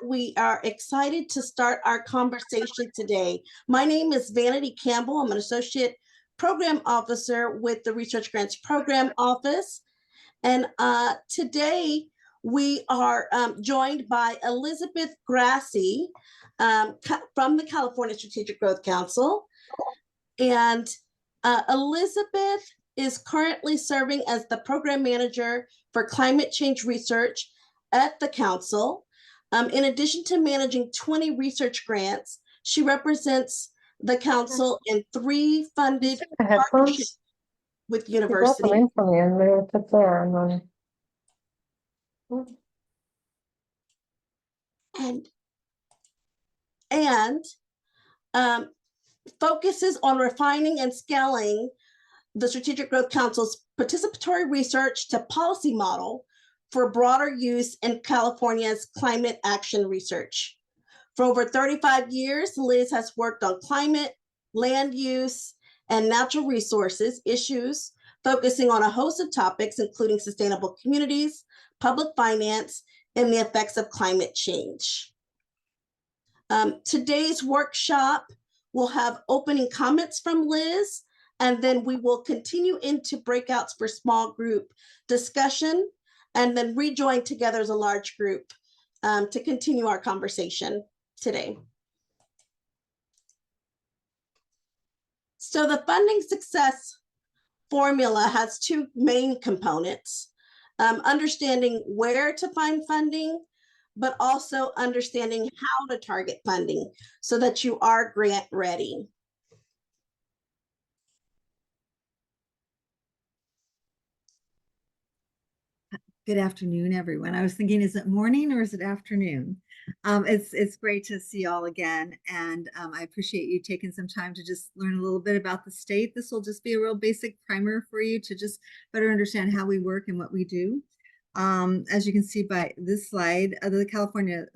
we are excited to start our conversation today. My name is Vanity Campbell. I'm an associate program officer with the Research Grants Program Office. And today we are joined by Elizabeth Grassi from the California Strategic Growth Council. And Elizabeth is currently serving as the program manager for climate change research at the council. In addition to managing 20 research grants, she represents the council in 3 funded partnerships with universities. And focuses on refining and scaling the Strategic Growth Council's participatory research to policy model for broader use in California's climate action research. For over 35 years, Liz has worked on climate, land use, and natural resources issues, focusing on a host of topics, including sustainable communities, public finance, and the effects of climate change. Today's workshop will have opening comments from Liz, and then we will continue into breakouts for small group discussion, and then rejoin together as a large group to continue our conversation today. So the funding success formula has 2 main components: understanding where to find funding, but also understanding how to target funding so that you are grant ready. Good afternoon, everyone. I was thinking, is it morning or is it afternoon? It's great to see you all again, and I appreciate you taking some time to just learn a little bit about the state. This will just be a real basic primer for you to just better understand how we work and what we do. As you can see by this slide, the California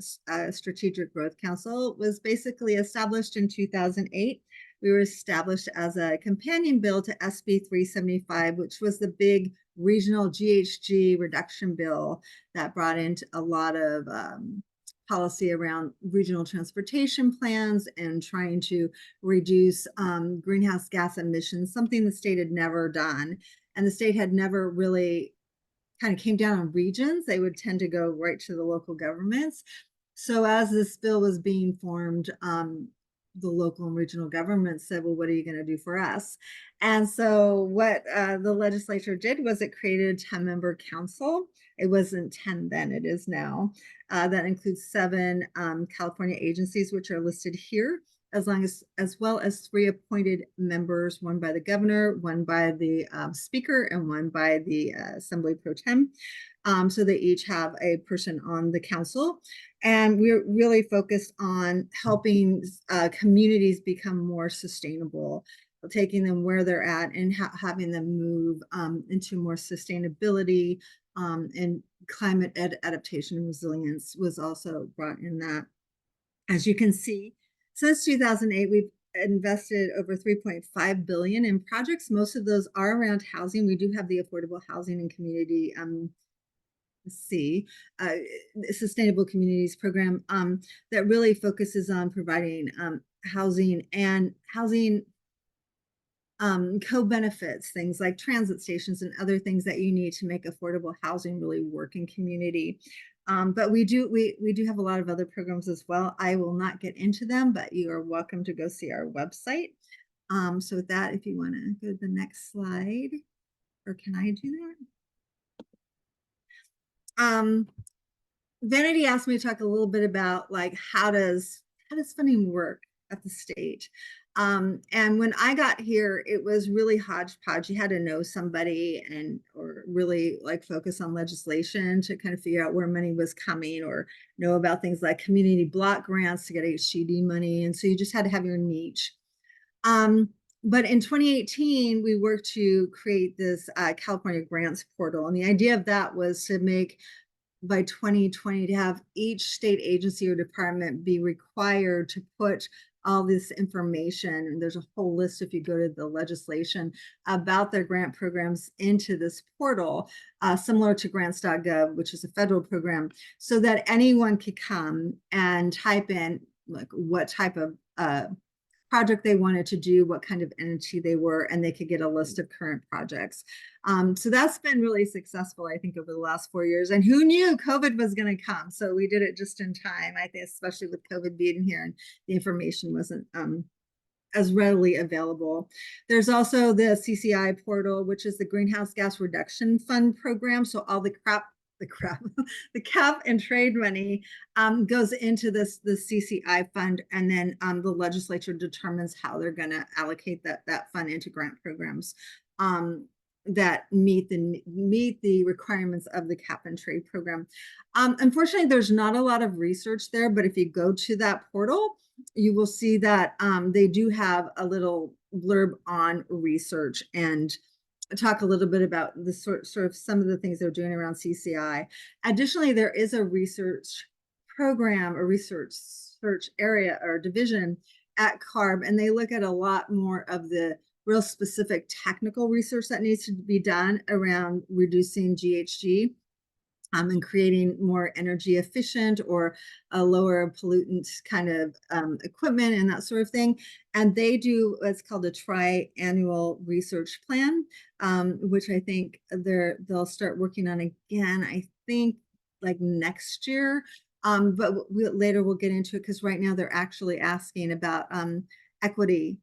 Strategic Growth Council was basically established in 2008. We were established as a companion bill to SB 375, which was the big regional GHG reduction bill that brought in a lot of policy around regional transportation plans and trying to reduce greenhouse gas emissions, something the state had never done. And the state had never really kind of came down on regions. They would tend to go right to the local governments. So as this bill was being formed, the local and regional governments said, well, what are you going to do for us? And so what the legislature did was it created a 10-member council. It wasn't 10 then, it is now. That includes 7 California agencies, which are listed here, as well as 3 appointed members, 1 by the governor, 1 by the speaker, and 1 by the Assembly Pro Tem. So they each have a person on the council. And we're really focused on helping communities become more sustainable, taking them where they're at and having them move into more sustainability, and climate adaptation and resilience was also brought in that. As you can see, since 2008, we've invested over $3.5 billion in projects. Most of those are around housing. We do have the Affordable Housing and Community Sustainable Communities Program that really focuses on providing housing and housing co-benefits, things like transit stations and other things that you need to make affordable housing really work in community. But we do have a lot of other programs as well. I will not get into them, but you are welcome to go see our website. So with that, if you want to go to the next slide, or can I do that? Vanity asked me to talk a little bit about like how does funding work at the state. And when I got here, it was really hodgepodge. You had to know somebody or really like focus on legislation to kind of figure out where money was coming, or know about things like community block grants to get HCD money. And so you just had to have your niche. But in 2018, we worked to create this California Grants Portal. And the idea of that was to make, by 2020, to have each state agency or department be required to put all this information. And there's a whole list, if you go to the legislation, about their grant programs into this portal, similar to grants.gov, which is a federal program, so that anyone could come and type in like what type of project they wanted to do, what kind of entity they were, and they could get a list of current projects. So that's been really successful, I think, over the last 4 years. And who knew COVID was going to come? So we did it just in time, I think, especially with COVID being here and the information wasn't as readily available. There's also the CCI portal, which is the Greenhouse Gas Reduction Fund program. So all the the cap and trade money goes into this CCI fund, and then the legislature determines how they're going to allocate that fund into grant programs that meet the requirements of the cap and trade program. Unfortunately, there's not a lot of research there, but if you go to that portal, you will see that they do have a little blurb on research and talk a little bit about the sort of some of the things they're doing around CCI. Additionally, there is a research program, a research area or division at CARB, and they look at a lot more of the real specific technical research that needs to be done around reducing GHG and creating more energy efficient or a lower pollutant kind of equipment and that sort of thing. And they do what's called a tri-annual research plan, which I think they'll start working on again, I think like next year. But later we'll get into it, because right now they're actually asking about equity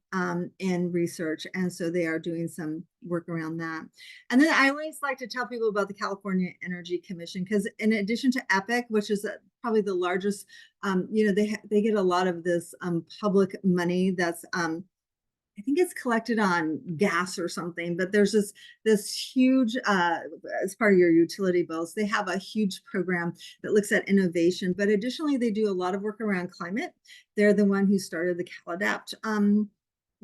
in research, and so they are doing some work around that. And then I always like to tell people about the California Energy Commission, because in addition to EPIC, which is probably the largest, they get a lot of this public money that's I think it's collected on gas or something, but there's this huge, as part of your utility bills, they have a huge program that looks at innovation, but additionally, they do a lot of work around climate. They're the one who started the CalAdapt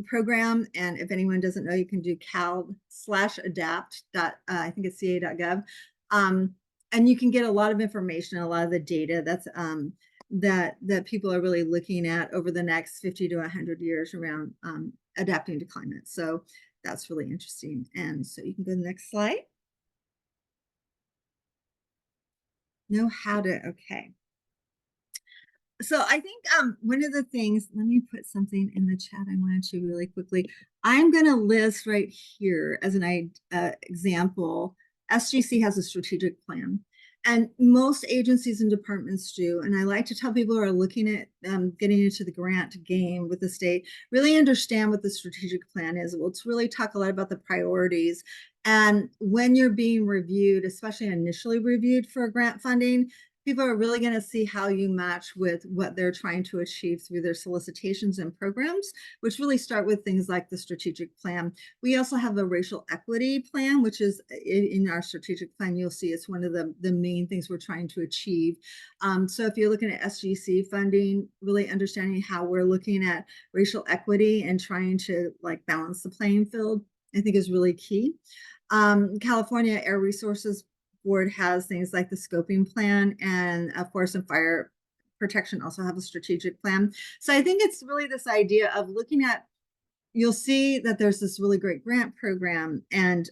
program. And if anyone doesn't know, you can do cal/adapt. I think it's ca.gov. And you can get a lot of information, a lot of the data that's that people are really looking at over the next 50 to 100 years around adapting to climate. So that's really interesting. And so you can go to the next slide. Know how to, okay. So I think one of the things, let me put something in the chat I wanted to really quickly. I'm going to list right here as an example. SGC has a strategic plan. And most agencies and departments do. And I like to tell people who are looking at getting into the grant game with the state, really understand what the strategic plan is. We'll really talk a lot about the priorities. And when you're being reviewed, especially initially reviewed for grant funding, people are really going to see how you match with what they're trying to achieve through their solicitations and programs, which really start with things like the strategic plan. We also have a racial equity plan, which is in our strategic plan. You'll see it's one of the main things we're trying to achieve. So if you're looking at SGC funding, really understanding how we're looking at racial equity and trying to like balance the playing field, I think is really key. California Air Resources Board has things like the scoping plan, and Forest and Fire Protection also have a strategic plan. So I think it's really this idea of looking at, you'll see that there's this really great grant program, and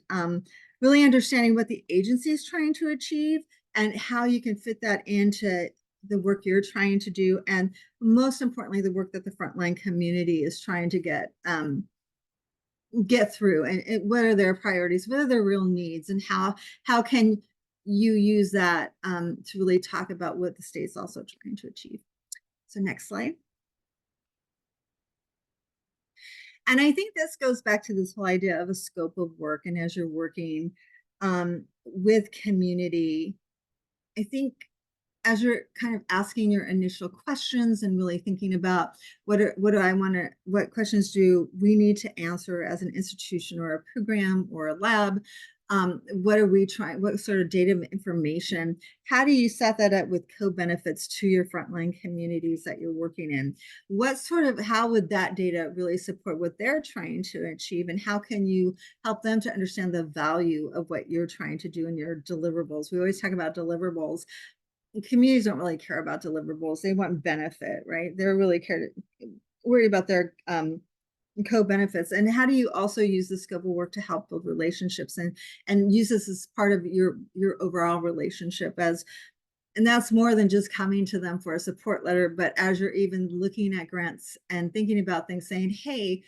really understanding what the agency is trying to achieve and how you can fit that into the work you're trying to do, and most importantly, the work that the frontline community is trying to get through, and what are their priorities, what are their real needs, and how can you use that to really talk about what the state's also trying to achieve. So next slide. And I think this goes back to this whole idea of a scope of work. And as you're working with community, I think as you're kind of asking your initial questions and really thinking about what questions do we need to answer as an institution or a program or a lab, what are we trying, what sort of data information, how do you set that up with co-benefits to your frontline communities that you're working in? How would that data really support what they're trying to achieve, and how can you help them to understand the value of what you're trying to do in your deliverables? We always talk about deliverables. Communities don't really care about deliverables. They want benefit, right? They're really care worried about their co-benefits, and how do you also use the scope of work to help build relationships and use this as part of your overall relationship as, and that's more than just coming to them for a support letter, but as you're even looking at grants and thinking about things, saying, hey,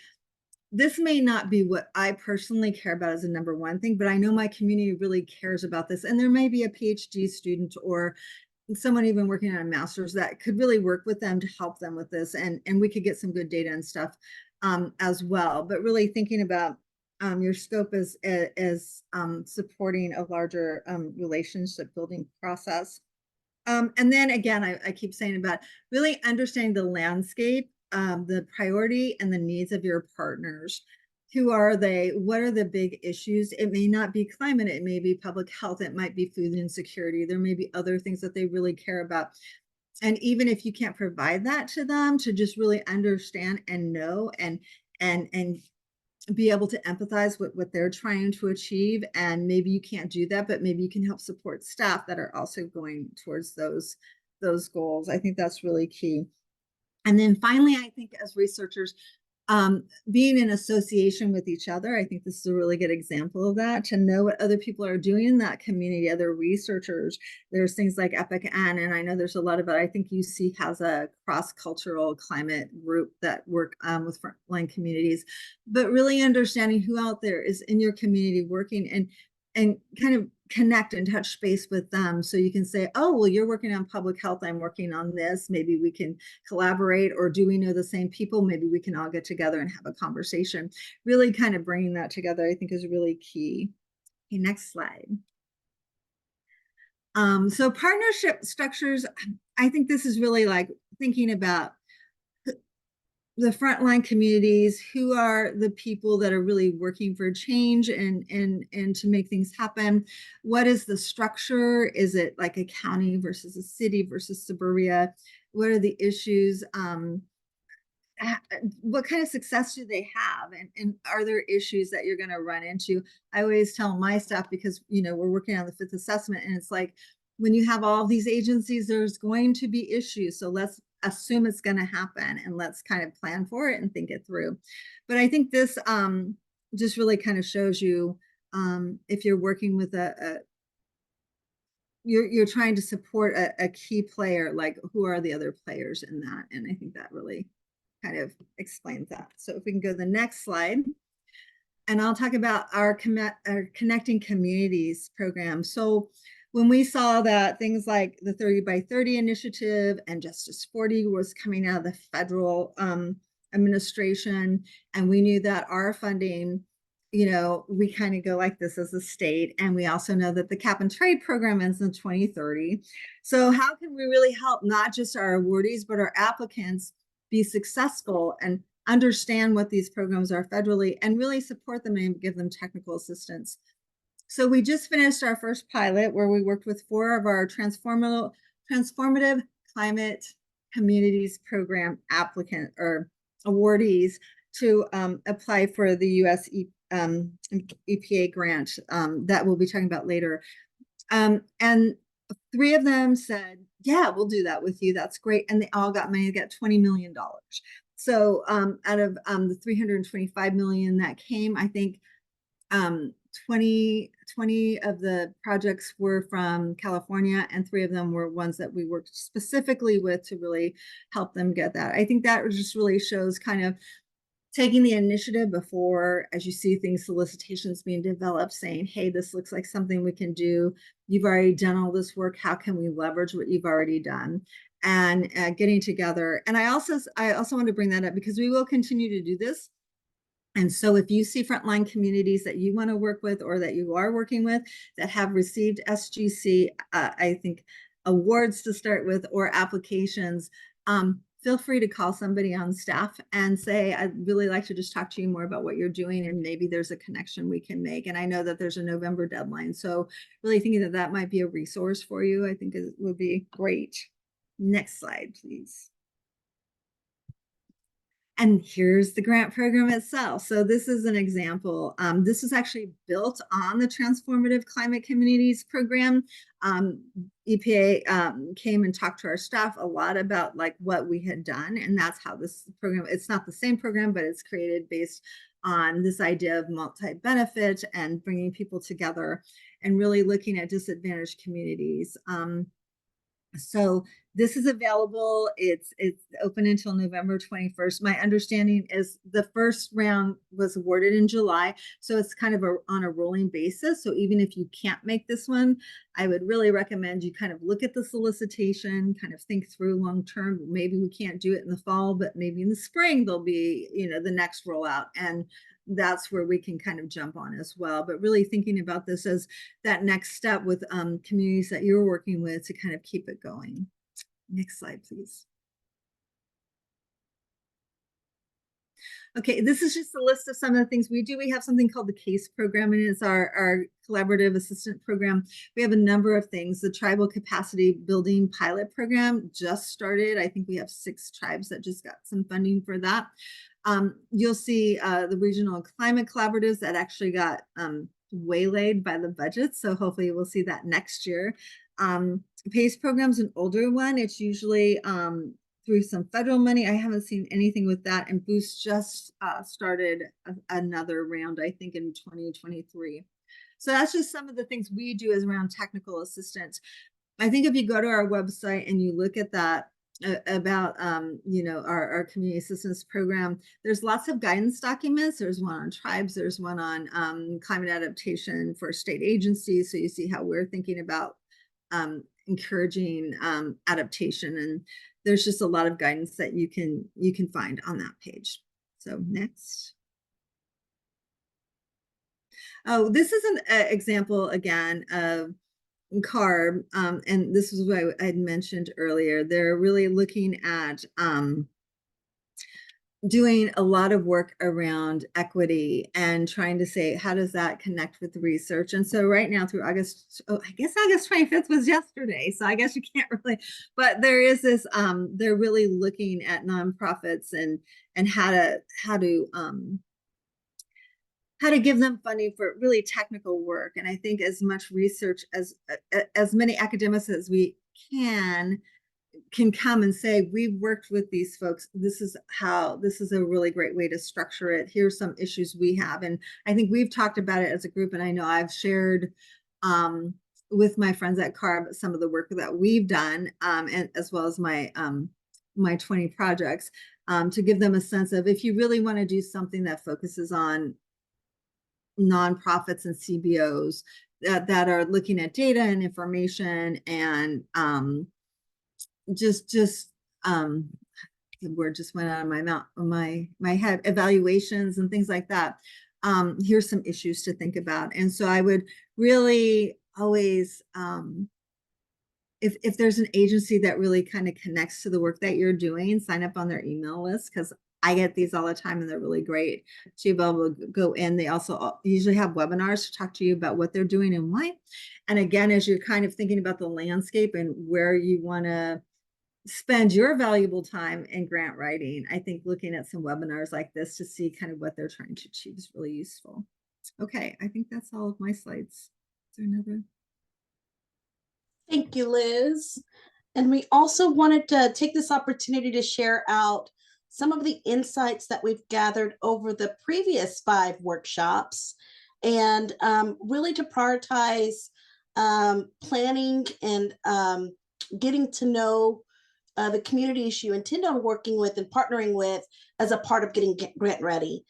this may not be what I personally care about as a number one thing, but I know my community really cares about this. And there may be a PhD student or someone even working on a master's that could really work with them to help them with this. And we could get some good data and stuff as well. But really thinking about your scope as supporting a larger relationship building process. And then again, I keep saying about really understanding the landscape, the priority and the needs of your partners. Who are they? What are the big issues? It may not be climate, it may be public health, it might be food insecurity. There may be other things that they really care about. And even if you can't provide that to them, to just really understand and know and be able to empathize with what they're trying to achieve. And maybe you can't do that, but maybe you can help support staff that are also going towards those goals. I think that's really key. And then finally, I think as researchers, being in association with each other, I think this is a really good example of that, to know what other people are doing in that community, other researchers. There's things like EPIC-N, and I know there's a lot of it. I think UC has a cross-cultural climate group that work with frontline communities, but really understanding who out there is in your community working and kind of connect and touch space with them, so you can say, oh, well, you're working on public health, I'm working on this, maybe we can collaborate, or do we know the same people, maybe we can all get together and have a conversation. Really kind of bringing that together, I think, is really key. Okay, next slide. So partnership structures, I think this is really like thinking about the frontline communities, who are the people that are really working for change and to make things happen. What is the structure? Is it like a county versus a city versus suburbia? What are the issues? What kind of success do they have? And are there issues that you're going to run into? I always tell my staff, because we're working on the fifth assessment, and it's like, when you have all these agencies, there's going to be issues. So let's assume it's going to happen, and let's kind of plan for it and think it through. But I think this just really kind of shows you, if you're working with you're trying to support a key player, like who are the other players in that? And I think that really kind of explains that. So if we can go to the next slide, and I'll talk about our Connecting Communities program. So when we saw that things like the 30 by 30 initiative and Justice 40 was coming out of the federal administration, and we knew that our funding, we kind of go like this as a state, and we also know that the cap and trade program ends in 2030. So how can we really help not just our awardees, but our applicants be successful and understand what these programs are federally, and really support them and give them technical assistance? So we just finished our first pilot, where we worked with 4 of our transformative climate communities program applicant or awardees to apply for the US EPA grant that we'll be talking about later. And 3 of them said, yeah, we'll do that with you. That's great. And they all got money. They got $20 million. So out of the 325 million that came, I think 20 of the projects were from California, and 3 of them were ones that we worked specifically with to really help them get that. I think that just really shows kind of taking the initiative before, as you see things, solicitations being developed, saying, hey, this looks like something we can do. You've already done all this work. How can we leverage what you've already done? And getting together. And I also want to bring that up, because we will continue to do this. And so if you see frontline communities that you want to work with, or that you are working with, that have received SGC, I think, awards to start with, or applications, feel free to call somebody on staff and say, I'd really like to just talk to you more about what you're doing, and maybe there's a connection we can make. And I know that there's a November deadline, so really thinking that that might be a resource for you, I think it would be great. Next slide, please. And here's the grant program itself. So this is an example. This is actually built on the Transformative Climate Communities program. EPA came and talked to our staff a lot about like what we had done, and that's how this program, it's not the same program, but it's created based on this idea of multi-benefit and bringing people together and really looking at disadvantaged communities. So this is available. It's open until November 21st. My understanding is the first round was awarded in July. So it's kind of on a rolling basis. So even if you can't make this one, I would really recommend you kind of look at the solicitation, kind of think through long term. Maybe we can't do it in the fall, but maybe in the spring there'll be, the next rollout. And that's where we can kind of jump on as well. But really thinking about this as that next step with communities that you're working with to kind of keep it going. Next slide, please. Okay, this is just a list of some of the things we do. We have something called the CASE program, and it's our collaborative assistant program. We have a number of things. The Tribal Capacity Building Pilot Program just started. I think we have 6 tribes that just got some funding for that. You'll see the regional climate collaboratives that actually got waylaid by the budget. So hopefully we'll see that next year. PACE program's an older one. It's usually through some federal money. I haven't seen anything with that. And Boost just started another round, I think, in 2023. So that's just some of the things we do as around technical assistance. I think if you go to our website and you look at that, about our community assistance program, there's lots of guidance documents. There's one on tribes, there's one on climate adaptation for state agencies, so you see how we're thinking about encouraging adaptation, and there's just a lot of guidance that you can find on that page. So next. Oh, this is an example again of CARB, and this is what I had mentioned earlier. They're really looking at doing a lot of work around equity and trying to say, how does that connect with research? And so right now through August, I guess August 25th was yesterday, so I guess you can't really, but there is this, they're really looking at nonprofits and how to give them funding for really technical work. And I think as much research as many academics as we can come and say, we've worked with these folks. This is a really great way to structure it. Here's some issues we have. And I think we've talked about it as a group. And I know I've shared with my friends at CARB some of the work that we've done, and as well as my 20 projects, to give them a sense of, if you really want to do something that focuses on nonprofits and CBOs that are looking at data and information and the word just went out of my mouth, my head, evaluations and things like that. Here's some issues to think about. And so I would really always, if there's an agency that really kind of connects to the work that you're doing, sign up on their email list, because I get these all the time and they're really great to be able to go in. They also usually have webinars to talk to you about what they're doing and why. And again, as you're kind of thinking about the landscape and where you want to spend your valuable time in grant writing, I think looking at some webinars like this to see kind of what they're trying to achieve is really useful. Okay, I think that's all of my slides. Is there another? Thank you, Liz. And we also wanted to take this opportunity to share out some of the insights that we've gathered over the previous 5 workshops, and really to prioritize planning and getting to know the communities you intend on working with and partnering with as a part of getting grant ready.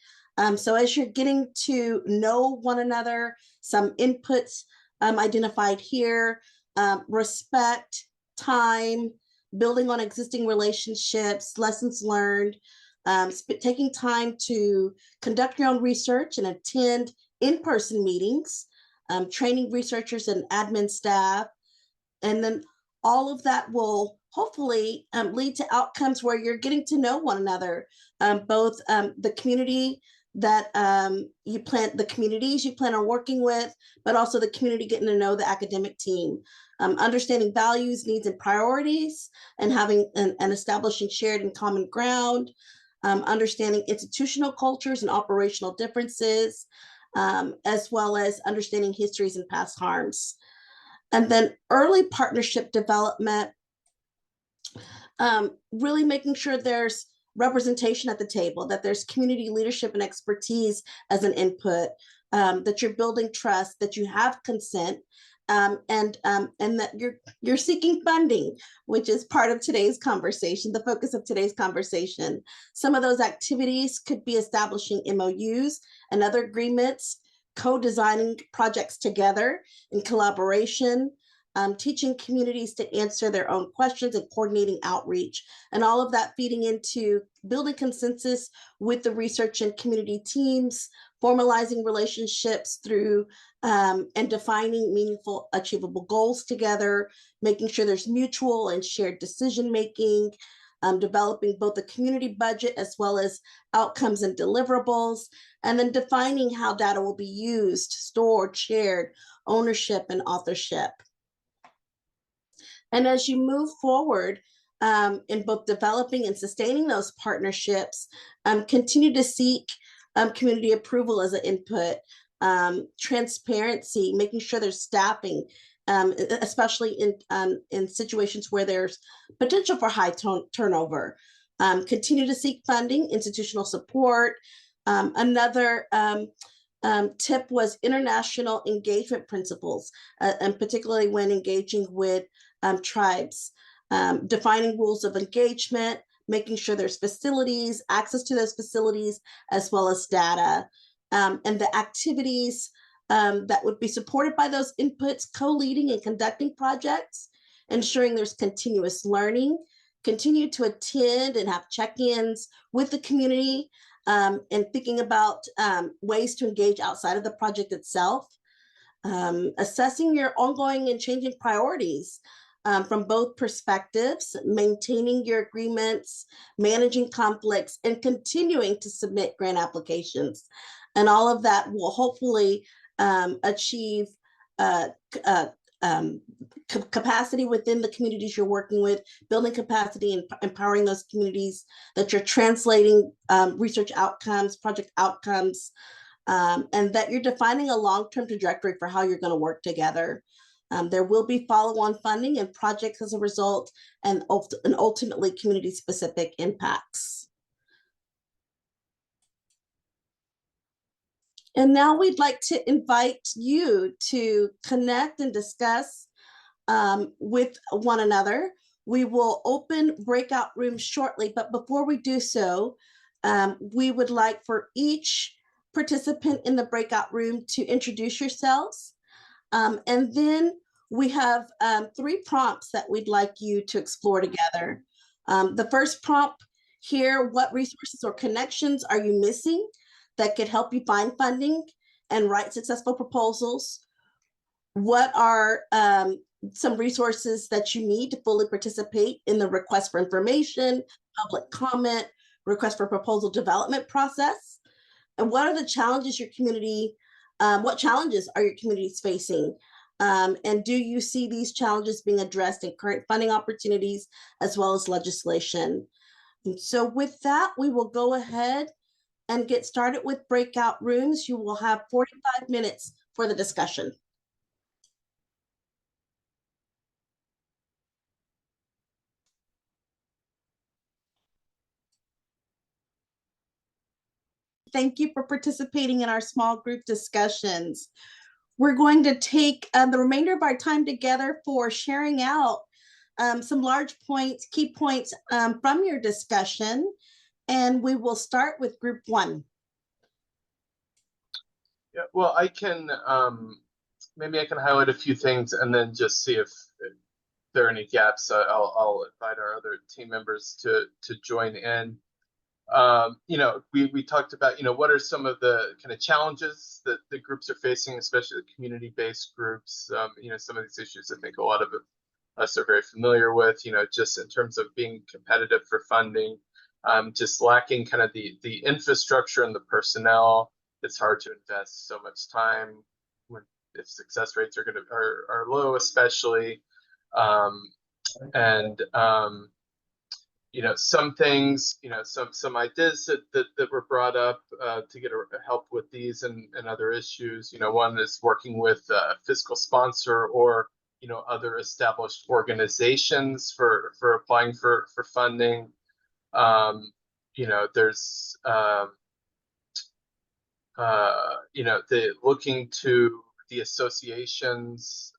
So as you're getting to know one another, some inputs identified here: respect, time, building on existing relationships, lessons learned, taking time to conduct your own research and attend in-person meetings, training researchers and admin staff. And then all of that will hopefully lead to outcomes where you're getting to know one another, both the community that the communities you plan on working with, but also the community getting to know the academic team, understanding values, needs, and priorities, and having and establishing shared and common ground, understanding institutional cultures and operational differences, as well as understanding histories and past harms. And then early partnership development, really making sure there's representation at the table, that there's community leadership and expertise as an input, that you're building trust, that you have consent, and that you're seeking funding, which is part of today's conversation, the focus of today's conversation. Some of those activities could be establishing MOUs and other agreements, co-designing projects together in collaboration, teaching communities to answer their own questions and coordinating outreach, and all of that feeding into building consensus with the research and community teams, formalizing relationships through and defining meaningful, achievable goals together, making sure there's mutual and shared decision making, developing both the community budget as well as outcomes and deliverables, and then defining how data will be used, stored, shared, ownership, and authorship. And as you move forward in both developing and sustaining those partnerships, continue to seek community approval as an input, transparency, making sure there's staffing, especially in situations where there's potential for high turnover. Continue to seek funding, institutional support. Another tip was international engagement principles, and particularly when engaging with tribes, defining rules of engagement, making sure there's facilities, access to those facilities, as well as data, and the activities that would be supported by those inputs, co-leading and conducting projects, ensuring there's continuous learning, continue to attend and have check-ins with the community, and thinking about ways to engage outside of the project itself, assessing your ongoing and changing priorities, from both perspectives, maintaining your agreements, managing conflicts, and continuing to submit grant applications. And all of that will hopefully achieve capacity within the communities you're working with, building capacity and empowering those communities, that you're translating research outcomes, project outcomes, and that you're defining a long-term trajectory for how you're going to work together. There will be follow-on funding and projects as a result, and ultimately community-specific impacts. And now we'd like to invite you to connect and discuss with one another. We will open breakout rooms shortly, but before we do so, we would like for each participant in the breakout room to introduce yourselves. And then we have 3 prompts that we'd like you to explore together. The first prompt here: what resources or connections are you missing that could help you find funding and write successful proposals? What are some resources that you need to fully participate in the request for information, public comment, request for proposal development process? And what are the challenges your community, what challenges are your communities facing? And do you see these challenges being addressed in current funding opportunities as well as legislation? And so with that, we will go ahead and get started with breakout rooms. You will have 45 minutes for the discussion. Thank you for participating in our small group discussions. We're going to take the remainder of our time together for sharing out some large points, key points from your discussion. And we will start with group 1. Yeah, well, I can, maybe I can highlight a few things and then just see if there are any gaps. I'll invite our other team members to join in. You know, we talked about, you know, what are some of the kind of challenges that the groups are facing, especially the community-based groups. You know, some of these issues I think a lot of us are very familiar with, you know, just in terms of being competitive for funding, just lacking kind of the infrastructure and the personnel. It's hard to invest so much time if success rates are low, especially, some things, some ideas that were brought up to get help with these and other issues. One is working with a fiscal sponsor or other established organizations for applying for funding. There's the looking to the associations,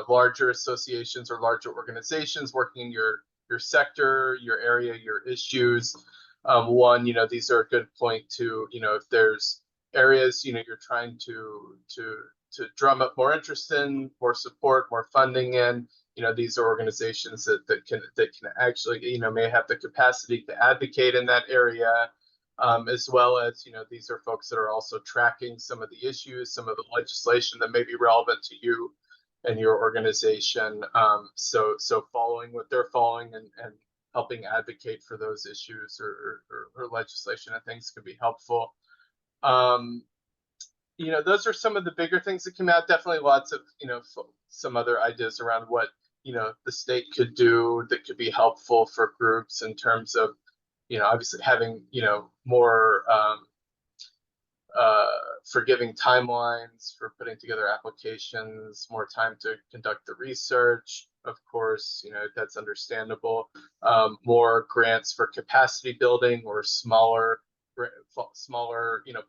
larger associations or larger organizations working in your sector, your area, your issues. These are a good point to, if there's areas, you're trying to drum up more interest in, more support, more funding in, these are organizations that can actually, may have the capacity to advocate in that area. As well as, these are folks that are also tracking some of the issues, some of the legislation that may be relevant to you and your organization. So following what they're following and helping advocate for those issues or legislation and things can be helpful. Those are some of the bigger things that came out. Definitely lots of, some other ideas around what, the state could do that could be helpful for groups in terms of, obviously having, more forgiving timelines for putting together applications, more time to conduct the research. Of course, that's understandable. More grants for capacity building or smaller,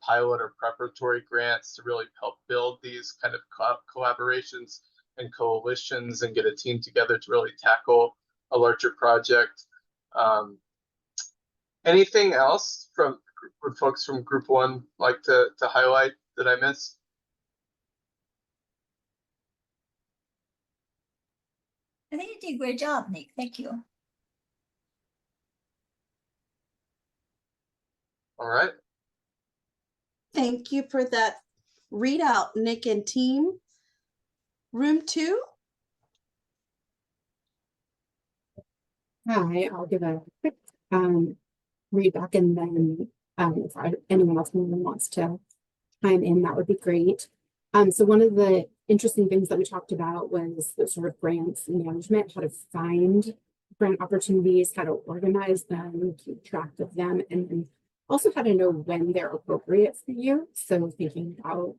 pilot or preparatory grants to really help build these kind of collaborations and coalitions and get a team together to really tackle a larger project. Anything else would folks from Group 1 like to highlight that I missed? I think you did a great job, Nick. Thank you. All right. Thank you for that readout, Nick and team. Room 2. Hi, I'll give a quick read back, and then if anyone else wants to chime in, that would be great. So one of the interesting things that we talked about was the sort of grants management, how to find grant opportunities, how to organize them, keep track of them, and then also how to know when they're appropriate for you. So thinking about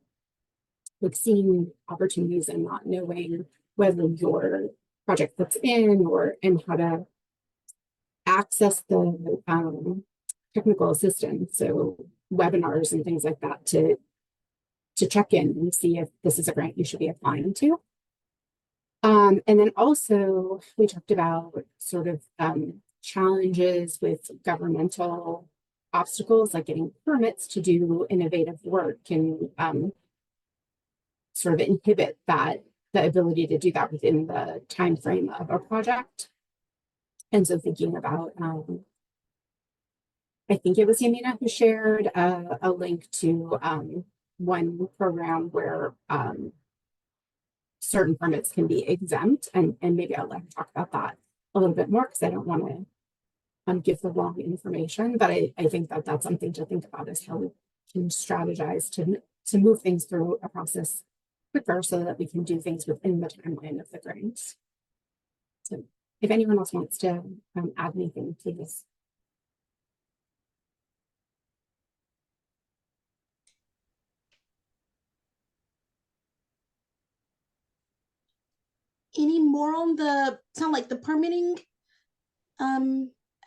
like seeing opportunities and not knowing whether your project fits in and how to access the technical assistance, so webinars and things like that to check in and see if this is a grant you should be applying to. And then also we talked about sort of challenges with governmental obstacles, like getting permits to do innovative work can sort of inhibit the ability to do that within the time frame of a project. And so thinking about, I think it was Yamina who shared a link to one program where certain permits can be exempt, and maybe I'll let her talk about that a little bit more because I don't want to give the wrong information, but I think that that's something to think about, is how we can strategize to move things through a process quicker so that we can do things within the timeline of the grants. So if anyone else wants to add anything, please. Any more on sound like the permitting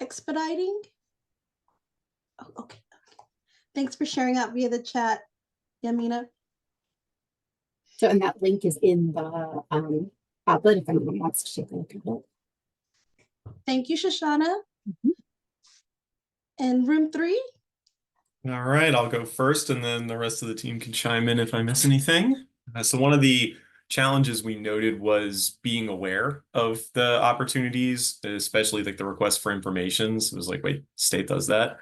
expediting? Oh, okay. Thanks for sharing out via the chat, Yamina. So, and that link is in the Padlet if anyone wants to take a look at it. Thank you, Shoshana. And room 3? All right, I'll go first and then the rest of the team can chime in if I miss anything. So one of the challenges we noted was being aware of the opportunities, especially like the request for informations. It was like, wait, state does that.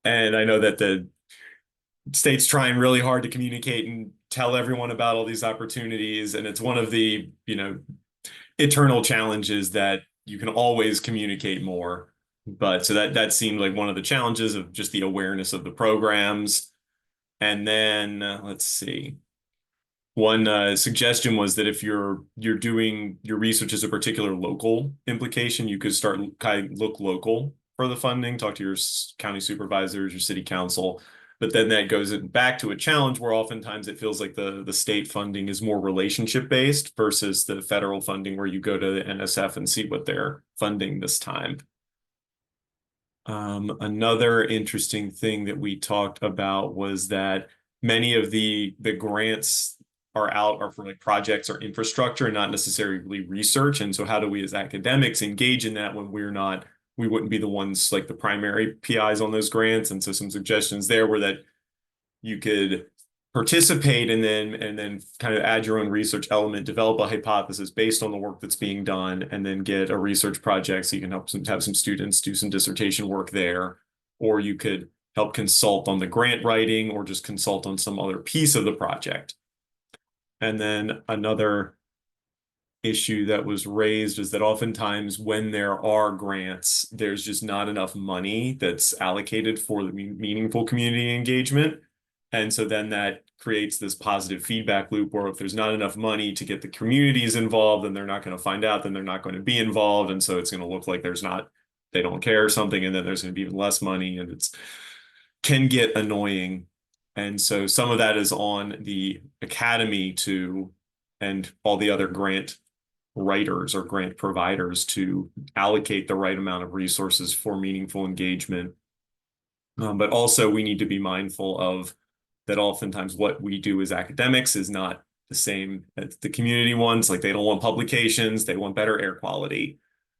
And I know that the state's trying really hard to communicate and tell everyone about all these opportunities. And it's one of the, eternal challenges that you can always communicate more. But so that seemed like one of the challenges of just the awareness of the programs. And then let's see. One suggestion was that if you're doing your research as a particular local implication, you could start kind of look local for the funding, talk to your county supervisors, your city council. But then that goes back to a challenge where oftentimes it feels like the state funding is more relationship based versus the federal funding where you go to the NSF and see what they're funding this time. Another interesting thing that we talked about was that many of the grants are for like projects or infrastructure, not necessarily research. And so how do we as academics engage in that when we wouldn't be the ones like the primary PIs on those grants? And so some suggestions there were that you could participate and then kind of add your own research element, develop a hypothesis based on the work that's being done, and then get a research project so you can have some students do some dissertation work there, or you could help consult on the grant writing or just consult on some other piece of the project. And then another issue that was raised is that oftentimes when there are grants, there's just not enough money that's allocated for the meaningful community engagement. And so then that creates this positive feedback loop where if there's not enough money to get the communities involved, then they're not going to find out, then they're not going to be involved. And so it's going to look like they don't care or something, and then there's going to be even less money, and it can get annoying. And so some of that is on the academy and all the other grant writers or grant providers to allocate the right amount of resources for meaningful engagement. But also we need to be mindful of that oftentimes what we do as academics is not the same as the community ones. Like they don't want publications, they want better air quality.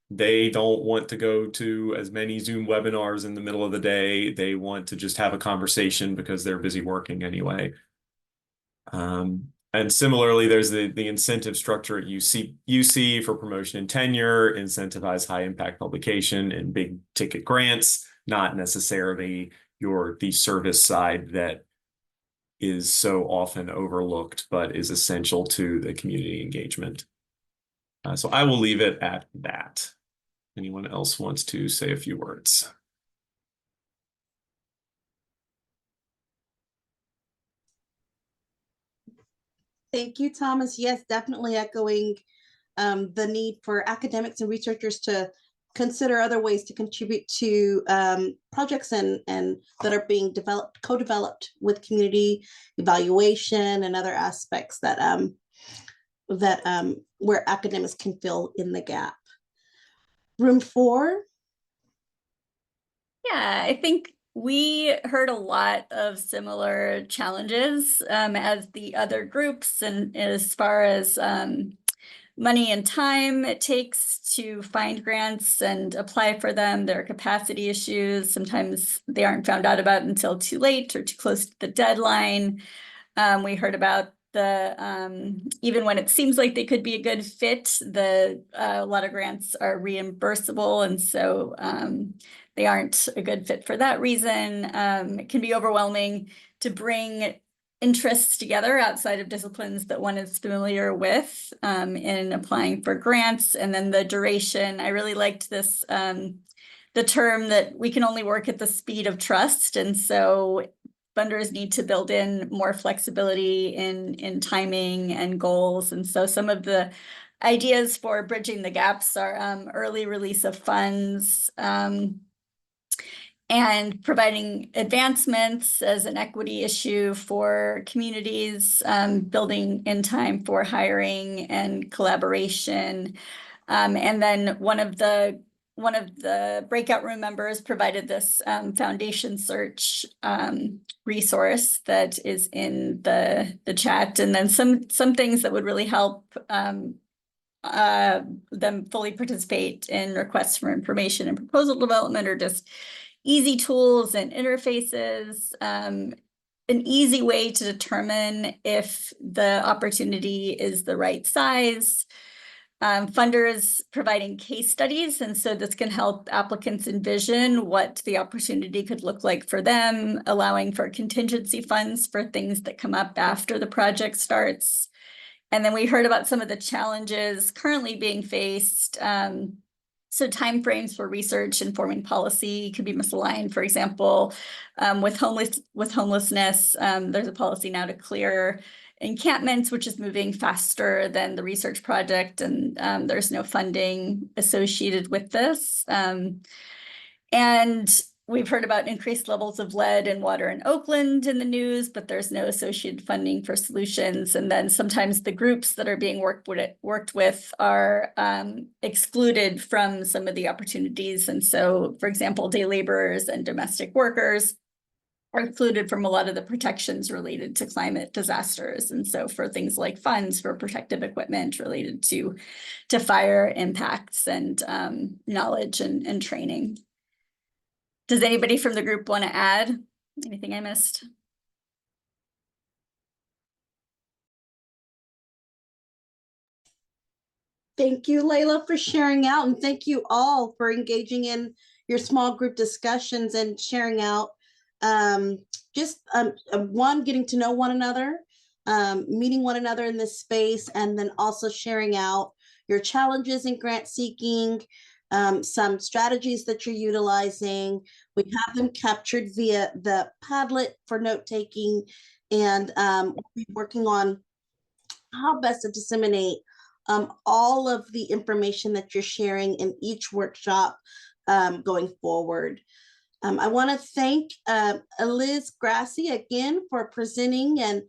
They don't want to go to as many Zoom webinars in the middle of the day. They want to just have a conversation because they're busy working anyway. And similarly, there's the incentive structure at UC for promotion and tenure, incentivize high impact publication and big ticket grants, not necessarily the service side that is so often overlooked, but is essential to the community engagement. So I will leave it at that. Anyone else wants to say a few words? Thank you, Thomas. Yes, definitely echoing the need for academics and researchers to consider other ways to contribute to projects and that are being co-developed with community evaluation and other aspects that where academics can fill in the gap. Room 4. Yeah, I think we heard a lot of similar challenges as the other groups, and as far as money and time it takes to find grants and apply for them. There are capacity issues. Sometimes they aren't found out about until too late or too close to the deadline. We heard about even when it seems like they could be a good fit, a lot of grants are reimbursable, and so they aren't a good fit for that reason. It can be overwhelming to bring interests together outside of disciplines that one is familiar with in applying for grants. And then the duration, I really liked this, the term that we can only work at the speed of trust. And so funders need to build in more flexibility in timing and goals. And so some of the ideas for bridging the gaps are early release of funds, and providing advancements as an equity issue for communities, building in time for hiring and collaboration. And then one of the breakout room members provided this foundation search resource that is in the chat, and then some things that would really help them fully participate in requests for information and proposal development, or just easy tools and interfaces, an easy way to determine if the opportunity is the right size. Funders providing case studies, and so this can help applicants envision what the opportunity could look like for them, allowing for contingency funds for things that come up after the project starts. And then we heard about some of the challenges currently being faced. So timeframes for research informing policy could be misaligned. For example, with homelessness, there's a policy now to clear encampments, which is moving faster than the research project, and there's no funding associated with this. And we've heard about increased levels of lead in water in Oakland in the news, but there's no associated funding for solutions. And then sometimes the groups that are being worked with are excluded from some of the opportunities. And so, for example, day laborers and domestic workers are included from a lot of the protections related to climate disasters. And so for things like funds for protective equipment related to fire impacts and knowledge and training. Does anybody from the group want to add anything I missed? Thank you, Layla, for sharing out, and thank you all for engaging in your small group discussions and sharing out. One, getting to know one another, meeting one another in this space, and then also sharing out your challenges in grant seeking, some strategies that you're utilizing. We have them captured via the Padlet for note taking, and we'll be working on how best to disseminate all of the information that you're sharing in each workshop going forward. I want to thank Liz Grassi again for presenting and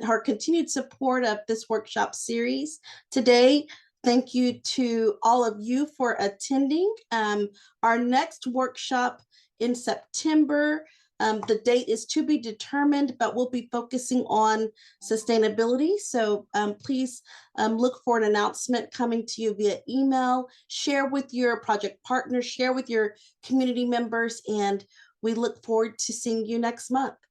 her continued support of this workshop series today. Thank you to all of you for attending. Our next workshop in September, the date is to be determined, but we'll be focusing on sustainability. So please look for an announcement coming to you via email. Share with your project partners, share with your community members, and we look forward to seeing you next month.